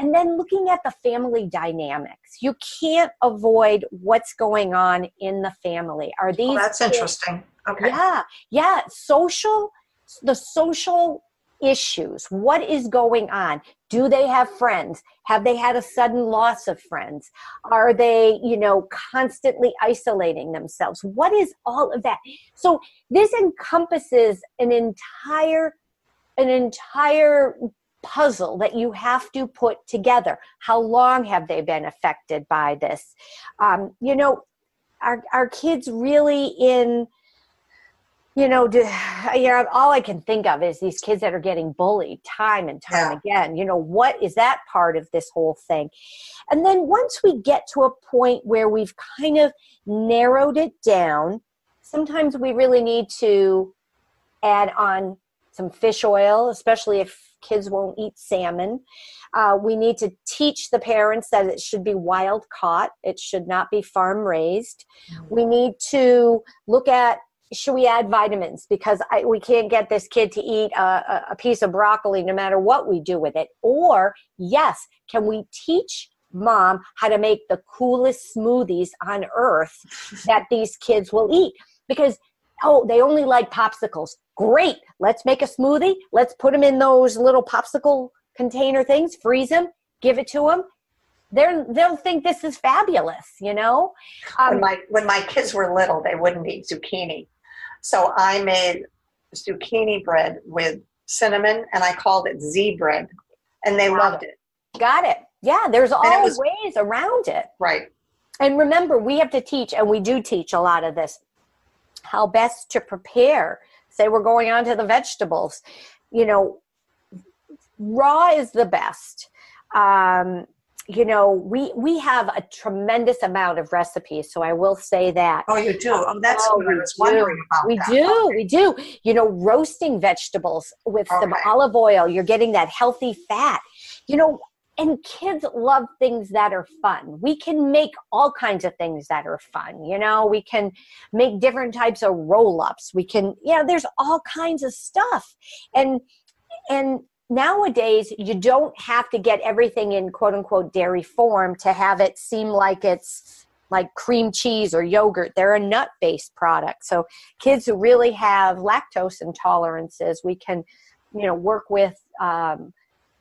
And then looking at the family dynamics. You can't avoid what's going on in the family. Are these that's kids, interesting. Okay. Yeah. The social issues. What is going on? Do they have friends? Have they had a sudden loss of friends? Are they, constantly isolating themselves? What is all of that? So this encompasses an entire puzzle that you have to put together. How long have they been affected by this? Are kids really in, all I can think of is these kids that are getting bullied time and time again. What is that part of this whole thing? And then once we get to a point where we've kind of narrowed it down, sometimes we really need to add on some fish oil, especially if kids won't eat salmon. We need to teach the parents that it should be wild caught. It should not be farm raised. We need to look at, should we add vitamins? Because we can't get this kid to eat a piece of broccoli no matter what we do with it. Or, yes, can we teach mom how to make the coolest smoothies on earth that these kids will eat? Because they only like popsicles. Great. Let's make a smoothie. Let's put them in those little popsicle container things, freeze them, give it to them. They'll think this is fabulous, When my kids were little, they wouldn't eat zucchini. So I made zucchini bread with cinnamon, and I called it Z bread, and they loved it. Got it. Yeah, there's always ways around it. Right. And remember, we have to teach, and we do teach a lot of this, how best to prepare. Say we're going on to the vegetables, raw is the best. We have a tremendous amount of recipes, so I will say that. Oh, you do? That's what I was wondering about. We do. Roasting vegetables with some olive oil, you're getting that healthy fat. And kids love things that are fun. We can make all kinds of things that are fun. We can make different types of roll-ups. We can, there's all kinds of stuff. And nowadays, you don't have to get everything in quote unquote dairy form to have it seem like it's like cream cheese or yogurt. They're a nut-based product. So kids who really have lactose intolerances, we can, work with,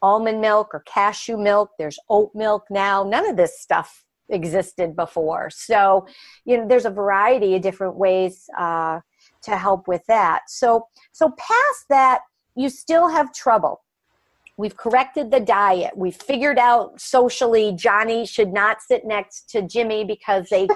almond milk or cashew milk. There's oat milk now. None of this stuff existed before. So, there's a variety of different ways to help with that. So past that, you still have trouble. We've corrected the diet. We've figured out socially Johnny should not sit next to Jimmy because they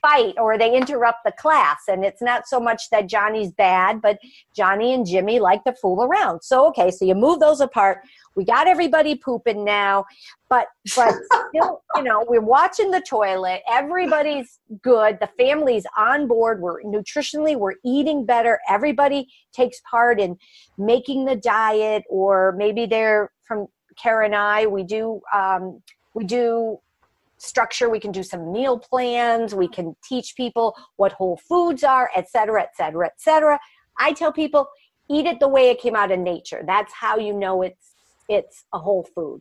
fight or they interrupt the class. And it's not so much that Johnny's bad, but Johnny and Jimmy like to fool around. So you move those apart. We got everybody pooping now, but still, we're watching the toilet. Everybody's good. The family's on board. We're eating better. Everybody takes part in making the diet, or maybe they're from Kara and I. We do structure. We can do some meal plans. We can teach people what whole foods are, et cetera, et cetera, et cetera. I tell people, eat it the way it came out of nature. That's how you know it's a whole food.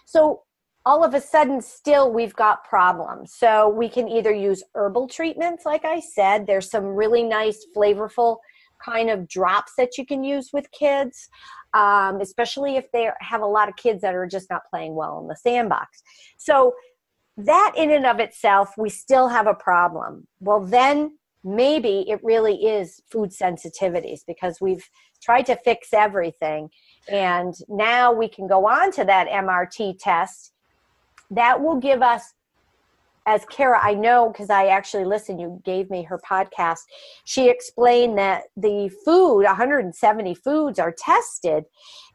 So all of a sudden, still we've got problems. So we can either use herbal treatments, like I said. There's some really nice, flavorful kind of drops that you can use with kids, especially if they have a lot of kids that are just not playing well in the sandbox. So that in and of itself, we still have a problem. Well, then maybe it really is food sensitivities, because we've tried to fix everything. And now we can go on to that MRT test that will give us, as Kara, I know, because I actually listened, you gave me her podcast. She explained that the food, 170 foods are tested.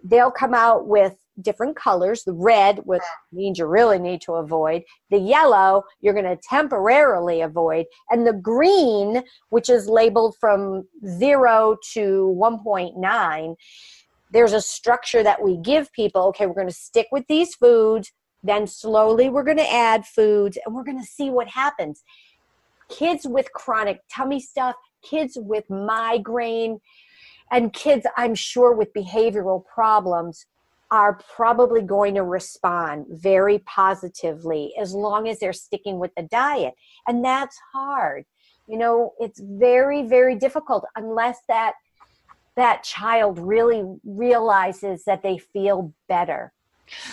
They'll come out with different colors. The red, which means you really need to avoid. The yellow, you're going to temporarily avoid. And the green, which is labeled from 0 to 1.9, there's a structure that we give people. Okay, we're going to stick with these foods. Then slowly we're going to add foods, and we're going to see what happens. Kids with chronic tummy stuff, kids with migraine, and kids, I'm sure, with behavioral problems are probably going to respond very positively as long as they're sticking with the diet. And that's hard. You know, it's very, very difficult unless that child really realizes that they feel better.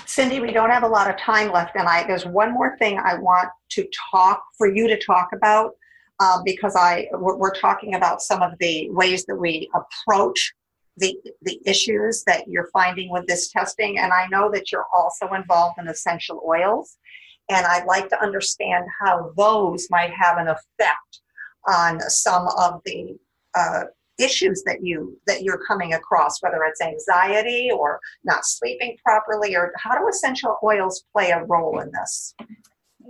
Cindy, we don't have a lot of time left, and there's one more thing I want to you to talk about, because we're talking about some of the ways that we approach the issues that you're finding with this testing, and I know that you're also involved in essential oils, and I'd like to understand how those might have an effect on some of the issues that you're coming across, whether it's anxiety or not sleeping properly, or how do essential oils play a role in this?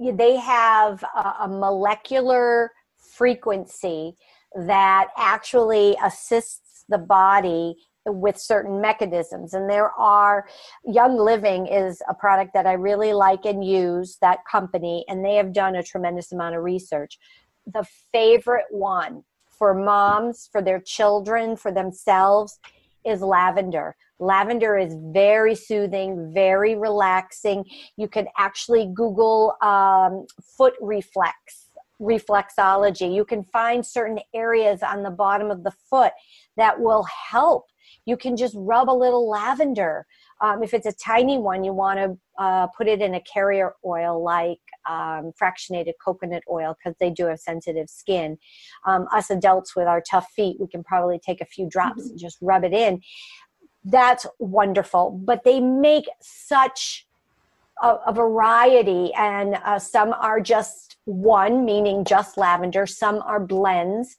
They have a molecular frequency that actually assists the body with certain mechanisms. And there are, Young Living is a product that I really like and use, that company, and they have done a tremendous amount of research. The favorite one for moms, for their children, for themselves, is lavender. Lavender is very soothing, very relaxing. You can actually Google foot reflexology. You can find certain areas on the bottom of the foot that will help. You can just rub a little lavender. If it's a tiny one, you want to put it in a carrier oil like fractionated coconut oil, because they do have sensitive skin. Us adults with our tough feet, we can probably take a few drops and just rub it in. That's wonderful. But they make such a variety, and some are just one, meaning just lavender. Some are blends.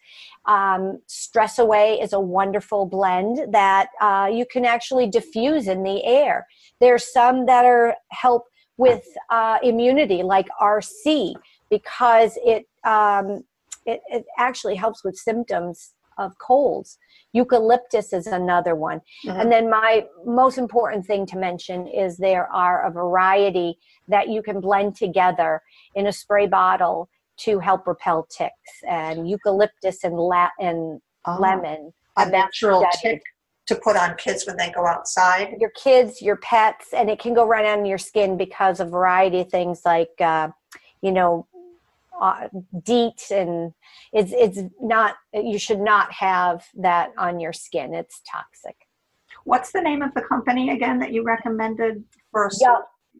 Stress Away is a wonderful blend that you can actually diffuse in the air. There's some that help with immunity, like RC, because it actually helps with symptoms of colds. Eucalyptus is another one. Mm-hmm. And then my most important thing to mention is there are a variety that you can blend together in a spray bottle to help repel ticks. And eucalyptus and lemon. A natural tick to put on kids when they go outside? Your kids, your pets, and it can go right on your skin because of a variety of things like, DEET, and it's not, you should not have that on your skin. It's toxic. What's the name of the company again that you recommended first?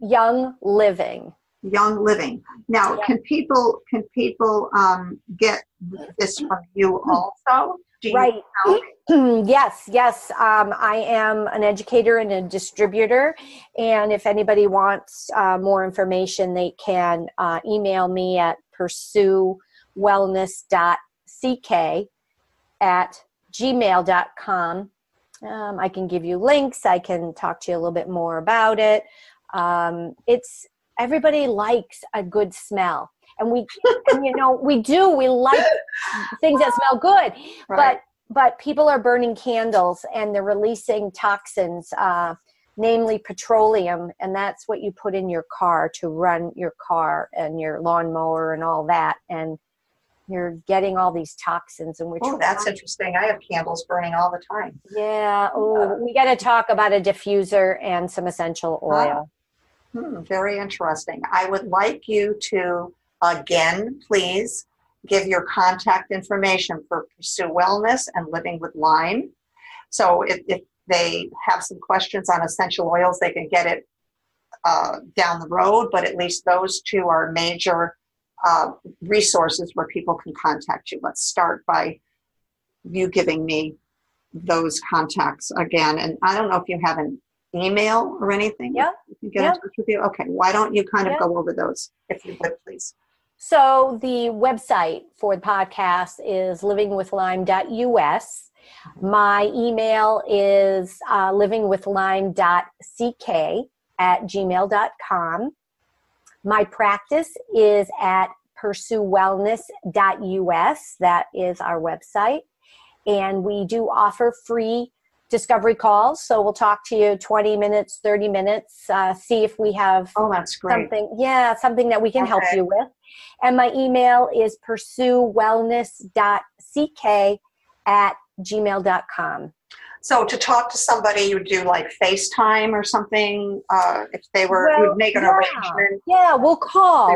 Young Living. Young Living. Now, can people get this from you also? Right. Yes. I am an educator and a distributor. And if anybody wants more information, they can email me at pursuewellness.ck@gmail.com. I can give you links. I can talk to you a little bit more about it. Everybody likes a good smell. And we like things that smell good, right. But people are burning candles and they're releasing toxins, namely petroleum, and that's what you put in your car to run your car and your lawnmower and all that, and you're getting all these toxins. And that's interesting. I have candles burning all the time. Yeah. We got to talk about a diffuser and some essential oil. Very interesting. I would like you to again, please give your contact information for Pursue Wellness and Living with Lyme. So if they have some questions on essential oils, they can get it down the road, but at least those two are major resources where people can contact you. Let's start by you giving me those contacts again. And I don't know if you have an email or anything. Yeah. We can get in touch with you. Okay. Why don't you kind of go over those, if you would, please? So the website for the podcast is livingwithlyme.us. My email is livingwithlyme.ck@gmail.com. My practice is at pursuewellness.us. That is our website. And we do offer free discovery calls. So we'll talk to you 20 minutes, 30 minutes, see if we have that's great. something that we can help you with. And my email is pursuewellness.ck@gmail.com. So to talk to somebody, you would do like FaceTime or something, if they were, you'd make an arrangement. Yeah, we'll call,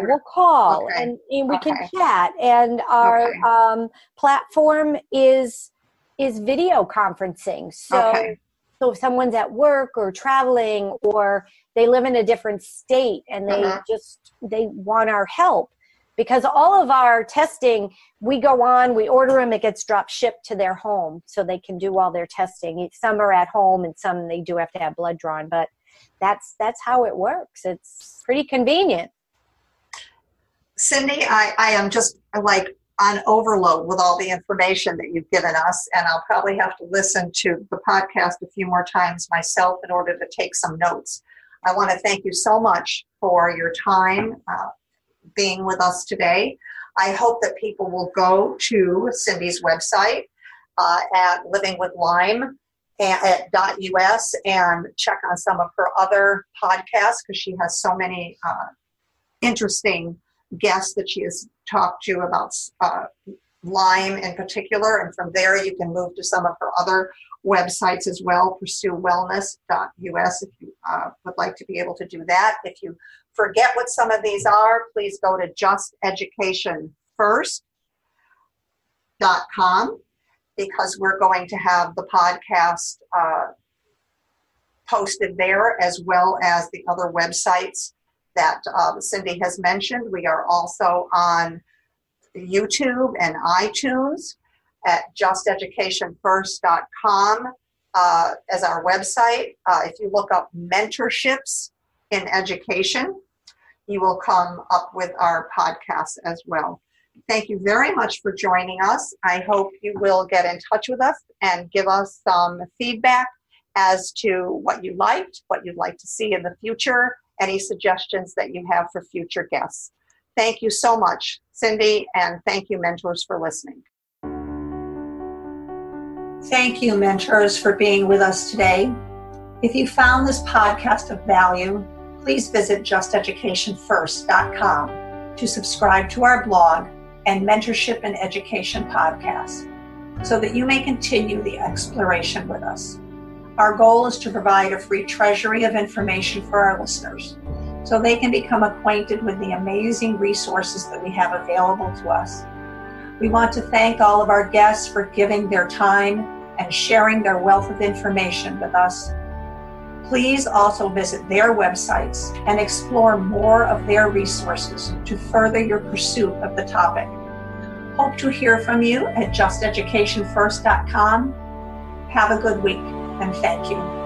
and we can chat. And our platform is video conferencing. So if someone's at work or traveling, or they live in a different state and they want our help, because all of our testing, we go on, we order them, it gets drop shipped to their home so they can do all their testing. Some are at home and some they do have to have blood drawn, but that's how it works. It's pretty convenient. Cindy, I am just like on overload with all the information that you've given us, and I'll probably have to listen to the podcast a few more times myself in order to take some notes. I want to thank you so much for your time being with us today. I hope that people will go to Cindy's website at Living With Lyme at .us and check on some of her other podcasts, because she has so many interesting guests that she has talked to about Lyme in particular. And from there, you can move to some of her other websites as well, pursuewellness.us, if you would like to be able to do that. If you forget what some of these are, please go to justeducationfirst.com, because we're going to have the podcast posted there, as well as the other websites that Cindy has mentioned. We are also on YouTube and iTunes at justeducationfirst.com as our website. If you look up Mentorships in Education, you will come up with our podcast as well. Thank you very much for joining us. I hope you will get in touch with us and give us some feedback as to what you liked, what you'd like to see in the future, any suggestions that you have for future guests. Thank you so much, Cindy, and thank you, mentors, for listening. Thank you, mentors, for being with us today. If you found this podcast of value, please visit justeducationfirst.com to subscribe to our blog and Mentorship and Education podcast, so that you may continue the exploration with us. Our goal is to provide a free treasury of information for our listeners, so they can become acquainted with the amazing resources that we have available to us. We want to thank all of our guests for giving their time and sharing their wealth of information with us. Please also visit their websites and explore more of their resources to further your pursuit of the topic. Hope to hear from you at justeducationfirst.com. Have a good week, and thank you.